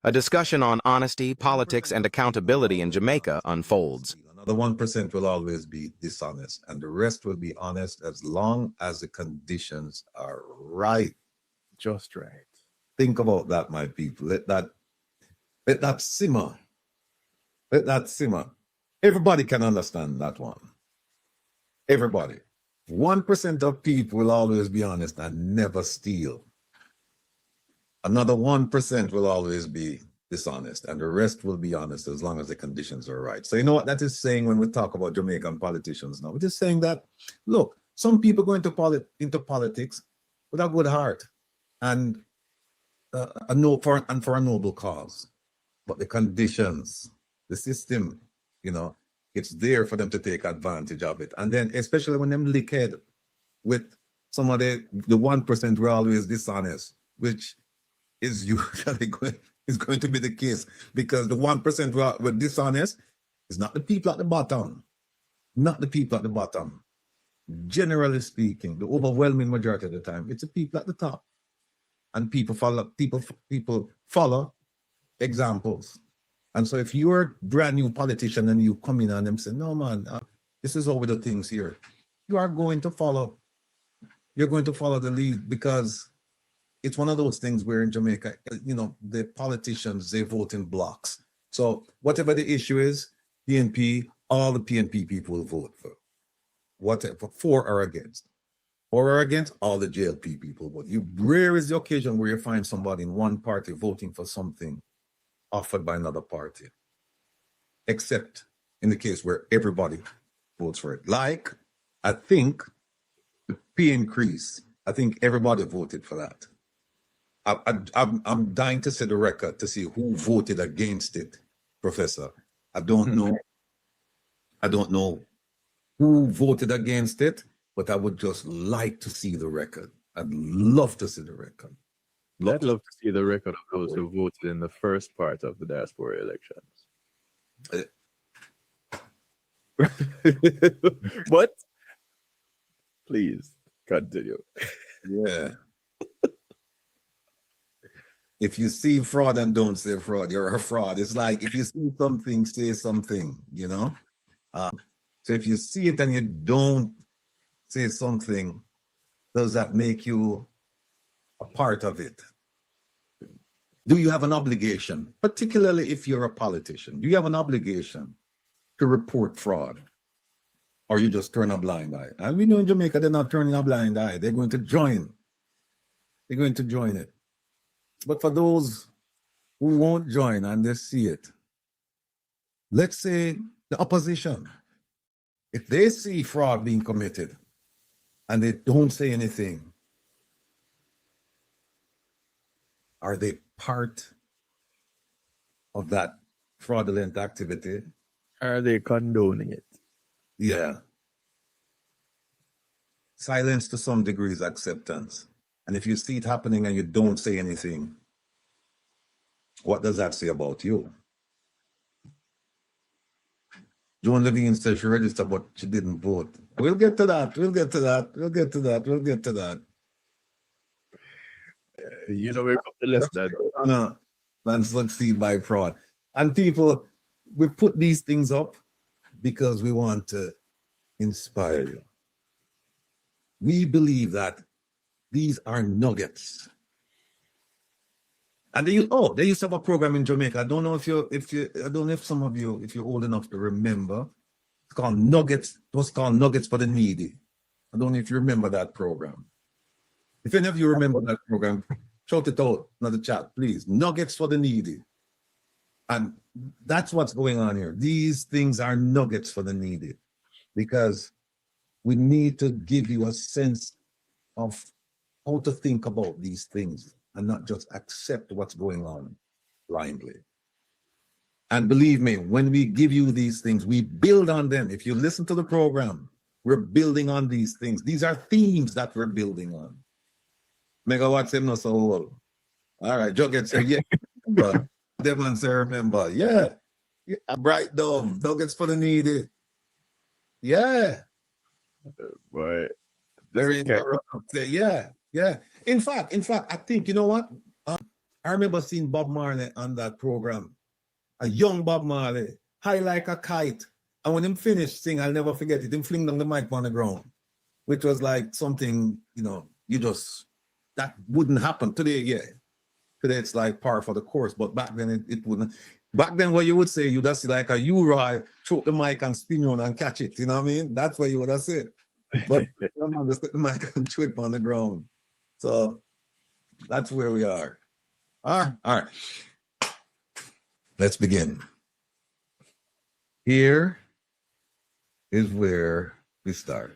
A discussion on honesty, politics, and accountability in Jamaica unfolds. Another 1% will always be dishonest, and the rest will be honest as long as the conditions are right. Just right. Think about that, my people. Let that simmer. Let that simmer. Everybody can understand that one. Everybody. 1% of people will always be honest and never steal. Another 1% will always be dishonest, and the rest will be honest as long as the conditions are right. So you know what that is saying when we talk about Jamaican politicians now? It is saying that, look, some people go into politics with a good heart and for a noble cause. But the conditions, the system, it's there for them to take advantage of it. And then especially when them lickhead with some of the 1% were always dishonest, which is usually going to be the case, because the 1% were dishonest is not the people at the bottom. Not the people at the bottom. Generally speaking, the overwhelming majority of the time, it's the people at the top. And people follow examples. And so if you're a brand new politician and you come in and them say, no man, this is how we do things here, you are going to follow. You're going to follow the lead, because it's one of those things where in Jamaica, the politicians, they vote in blocks. So whatever the issue is, PNP, all the PNP people will vote for. Whatever, for or against. For or against, all the JLP people vote. Rare is the occasion where you find somebody in one party voting for something offered by another party. Except in the case where everybody votes for it. Like, I think the pay increase, I think everybody voted for that. I'm dying to see the record to see who voted against it, Professor. I don't know. I don't know who voted against it, but I would just like to see the record. I'd love to see the record. I'd love to see the record of those who voted in the first part of the diaspora elections. But please continue. Yeah. If you see fraud and don't say fraud, you're a fraud. It's like if you see something, say something, So if you see it and you don't say something, does that make you a part of it? Do you have an obligation, particularly if you're a politician? Do you have an obligation to report fraud? Or you just turn a blind eye? And we know in Jamaica, they're not turning a blind eye. They're going to join. They're going to join it. But for those who won't join and they see it, let's say the opposition, if they see fraud being committed and they don't say anything, are they part of that fraudulent activity? Are they condoning it? Yeah. Silence to some degree is acceptance. And if you see it happening and you don't say anything, what does that say about you? Joan Levine says she registered, but she didn't vote. We'll get to that. We'll get to that. We've got the list that. No, man succeed by fraud. And people, we put these things up because we want to inspire you. We believe that these are nuggets. And they used to have a program in Jamaica. I don't know if some of you, if you're old enough to remember. It's called Nuggets. It was called Nuggets for the Needy. I don't know if you remember that program. If any of you remember that program, shout it out in the chat, please. Nuggets for the Needy. And that's what's going on here. These things are nuggets for the needy, because we need to give you a sense of how to think about these things and not just accept what's going on blindly. And believe me, when we give you these things, we build on them. If you listen to the program, we're building on these things. These are themes that we're building on. Megawatts him not so old. All right, Juggets say, yeah. Devon say, remember, yeah. A bright dove, nuggets for the needy. Yeah. Boy. Very yeah. In fact, I think, you know what? I remember seeing Bob Marley on that program, a young Bob Marley, high like a kite. And when him finished sing, I'll never forget it, him fling down the mic on the ground, which was like something, that wouldn't happen today, yeah. Today it's like par for the course, but back then it wouldn't. Back then what you would say, you'd just see like a U-Roy, throw the mic and spin around and catch it, you know what I mean? That's what you would have said. But just put the mic and throw it on the ground. So that's where we are. All right. Let's begin. Here is where we start.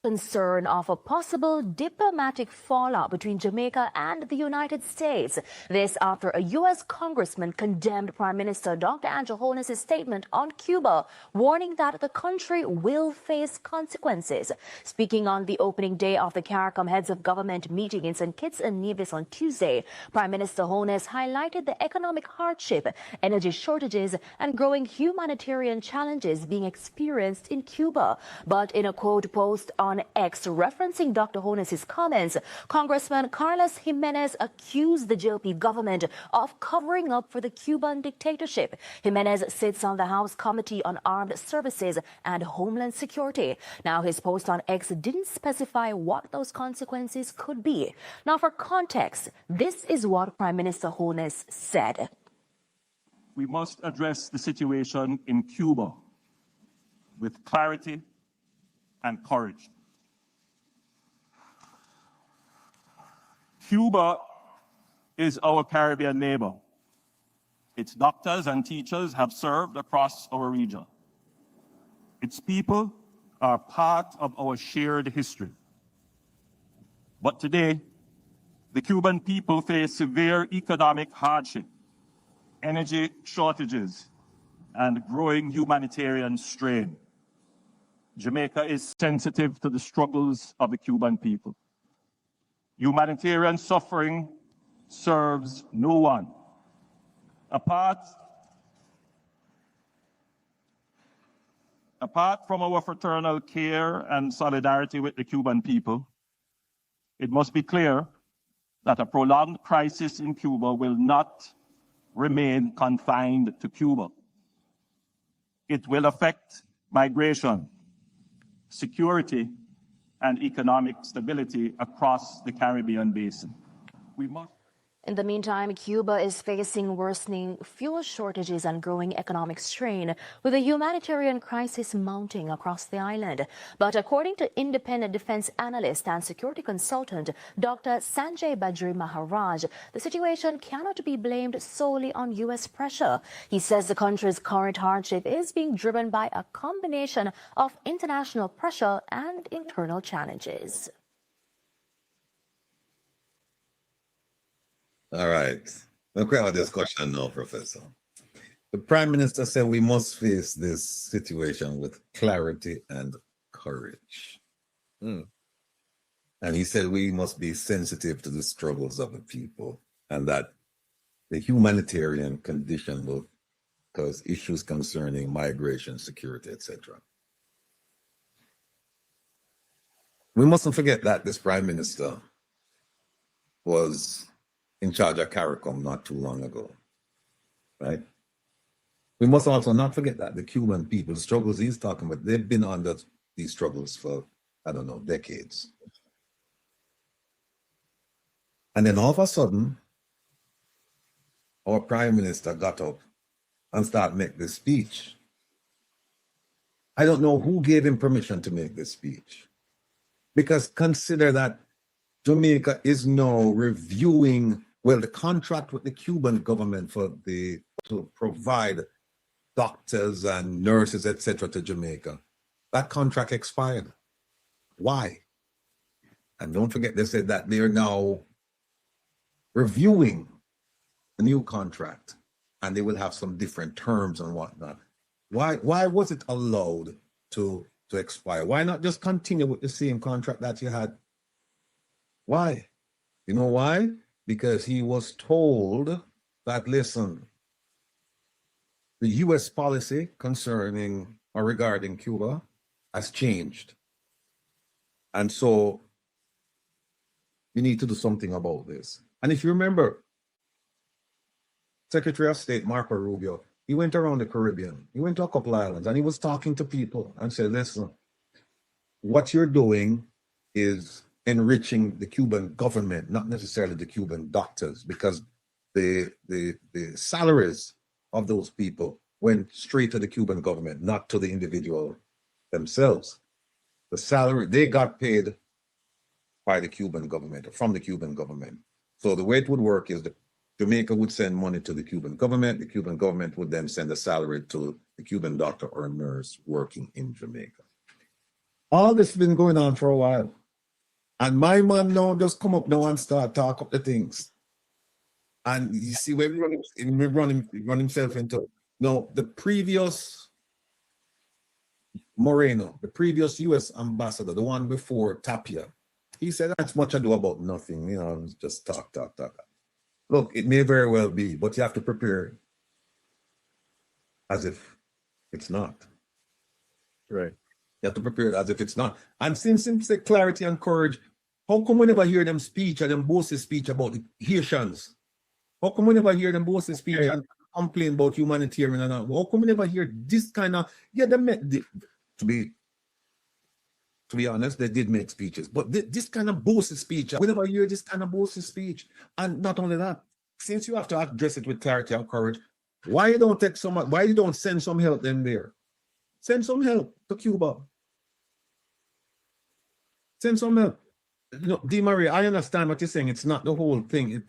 Concern of a possible diplomatic fallout between Jamaica and the United States. This after a U.S. Congressman condemned Prime Minister Dr. Holness' statement on Cuba, warning that the country will face consequences. Speaking on the opening day of the CARICOM Heads of Government meeting in St. Kitts and Nevis on Tuesday, Prime Minister Holness highlighted the economic hardship, energy shortages, and growing humanitarian challenges being experienced in Cuba. But in a quote post on X referencing Dr. Holness' comments, Congressman Carlos Jimenez accused the GOP government of covering up for the Cuban dictatorship. Jimenez sits on the House Committee on Armed Services and Homeland Security. Now, his post on X didn't specify what those consequences could be. Now, for context, this is what Prime Minister Holness said. We must address the situation in Cuba with clarity and courage. Cuba is our Caribbean neighbor. Its doctors and teachers have served across our region. Its people are part of our shared history. But today, the Cuban people face severe economic hardship, energy shortages, and growing humanitarian strain. Jamaica is sensitive to the struggles of the Cuban people. Humanitarian suffering serves no one. Apart from our fraternal care and solidarity with the Cuban people, it must be clear that a prolonged crisis in Cuba will not remain confined to Cuba. It will affect migration, security, and economic stability across the Caribbean basin. In the meantime, Cuba is facing worsening fuel shortages and growing economic strain, with a humanitarian crisis mounting across the island. But according to independent defense analyst and security consultant Dr. Sanjay Badri Maharaj, the situation cannot be blamed solely on U.S. pressure. He says the country's current hardship is being driven by a combination of international pressure and internal challenges. All right. Look at our discussion now, Professor. The Prime Minister said we must face this situation with clarity and courage. And he said we must be sensitive to the struggles of the people and that the humanitarian condition will cause issues concerning migration, security, etc. We mustn't forget that this Prime Minister was in charge of CARICOM not too long ago, right? We must also not forget that the Cuban people, the struggles he's talking about, they've been under these struggles for, I don't know, decades. And then all of a sudden, our Prime Minister got up and started making this speech. I don't know who gave him permission to make this speech, because consider that Jamaica is now reviewing, the contract with the Cuban government to provide doctors and nurses, etc., to Jamaica. That contract expired. Why? And don't forget, they said that they're now reviewing the new contract, and they will have some different terms and whatnot. Why was it allowed to expire? Why not just continue with the same contract that you had? Why? You know why? Because he was told that, listen, the U.S. policy concerning or regarding Cuba has changed. And so you need to do something about this. And if you remember, Secretary of State Marco Rubio, he went around the Caribbean. He went to a couple islands and he was talking to people and said, listen, what you're doing is enriching the Cuban government, not necessarily the Cuban doctors, because the salaries of those people went straight to the Cuban government, not to the individual themselves. The salary, they got paid by the Cuban government, or from the Cuban government. So the way it would work is that Jamaica would send money to the Cuban government would then send a salary to the Cuban doctor or nurse working in Jamaica. All this has been going on for a while. And my man now just come up now and start talk up the things. And you see where he run himself into. No, the previous Moreno, the previous US ambassador, the one before Tapia, he said that's much ado about nothing, you know, just talk. Look, it may very well be, but you have to prepare as if it's not. Right. You have to prepare it as if it's not. And since him say clarity and courage, how come we never hear them speech or them boasting speech about the Haitians? How come we never hear them boasting speech and complain about humanitarian and all? How come we never hear this kind of, yeah, to be honest, they did make speeches, but this kind of boasting speech, we never hear this kind of boasting speech. And not only that, since you have to address it with clarity and courage, why you don't send some help in there? Send some help to Cuba. Send some help. You know, Di Maria, I understand what you're saying. It's not the whole thing.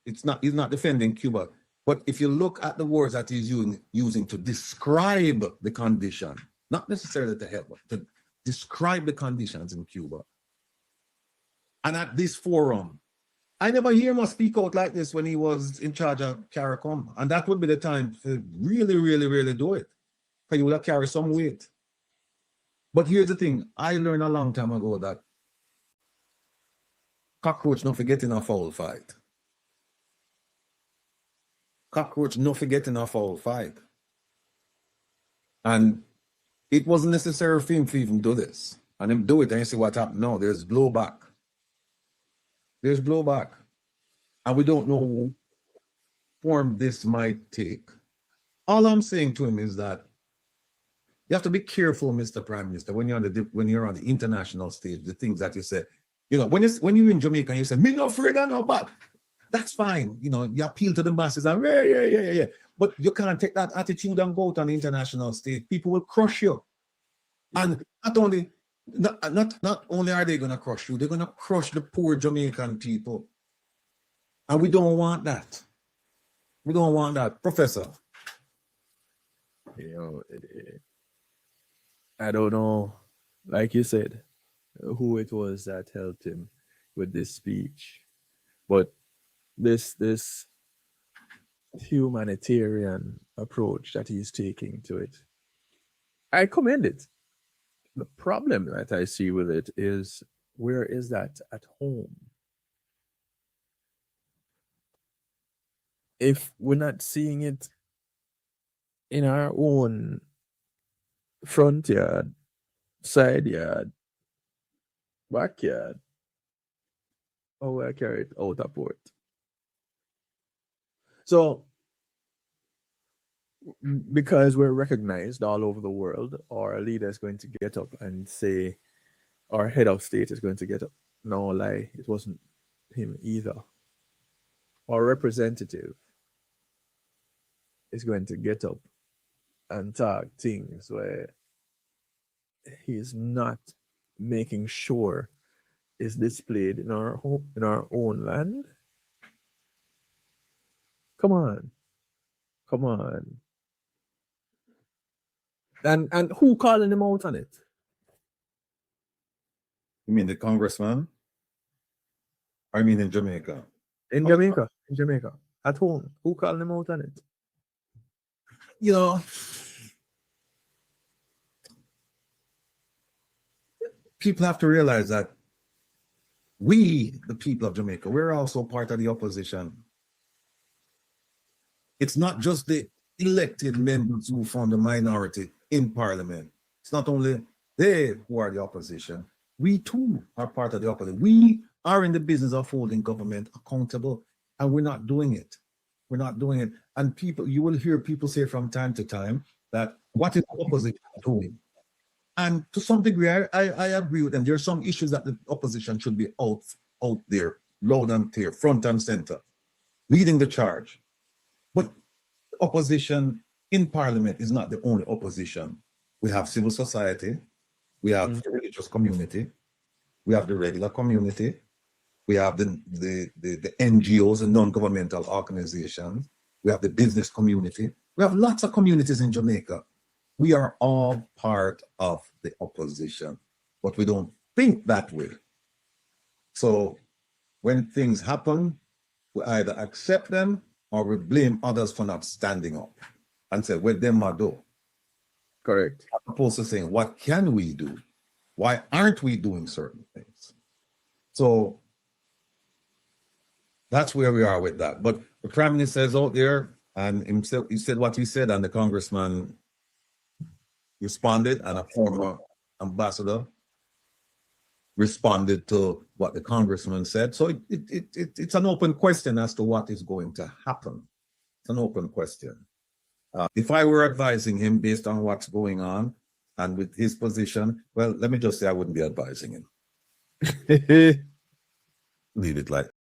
He's not defending Cuba. But if you look at the words that he's using to describe the condition, not necessarily to help, but to describe the conditions in Cuba. And at this forum, I never hear him speak out like this when he was in charge of CARICOM. And that would be the time to really, really, really do it. Because you would have carried some weight. But here's the thing. I learned a long time ago that cockroach not forgetting a foul fight. Cockroach not forgetting a foul fight. And it wasn't necessary for him to even do this. And him do it and you see what happened. No, there's blowback. There's blowback. And we don't know what form this might take. All I'm saying to him is that you have to be careful, Mr. Prime Minister, when you're on the international stage, the things that you say. You know, when you're in Jamaica and you say, me not afraid of nobody, that's fine. You know, you appeal to the masses and yeah. But you can't take that attitude and go out on the international stage. People will crush you. And not only are they gonna crush you, they're gonna crush the poor Jamaican people. And we don't want that. We don't want that. Professor. You know, I don't know, like you said, who it was that helped him with this speech. But this humanitarian approach that he's taking to it, I commend it. The problem that I see with it is, where is that at home? If we're not seeing it in our own front yard, side yard, backyard, or I carry it out of port. So, because we're recognized all over the world, our leader is going to get up and say, our head of state is going to get up. No lie, it wasn't him either. Our representative is going to get up and talk things where he's not making sure is displayed in our own land. Come on. And who calling him out on it? You mean the congressman? I mean in Jamaica. In Jamaica. At home. Who calling him out on it? You know, people have to realize that we, the people of Jamaica, we're also part of the opposition. It's not just the elected members who form the minority in parliament. It's not only they who are the opposition. We too are part of the opposition. We are in the business of holding government accountable, and we're not doing it. We're not doing it. And people, you will hear people say from time to time that what is the opposition doing? And to some degree, I agree with them. There are some issues that the opposition should be out there, loud and clear, front and center, leading the charge. But opposition in parliament is not the only opposition. We have civil society, we have the religious community, we have the regular community, we have the NGOs and non-governmental organizations, we have the business community. We have lots of communities in Jamaica. We are all part of the opposition, but we don't think that way. So when things happen, we either accept them or we blame others for not standing up and say, well, them are do. Correct. As opposed to saying, what can we do? Why aren't we doing certain things? So that's where we are with that. But the Prime Minister is out there and himself, he said what he said, and the Congressman responded, and a former ambassador responded to what the Congressman said. So it's an open question as to what is going to happen. It's an open question. If I were advising him based on what's going on and with his position, well, let me just say I wouldn't be advising him. Leave it like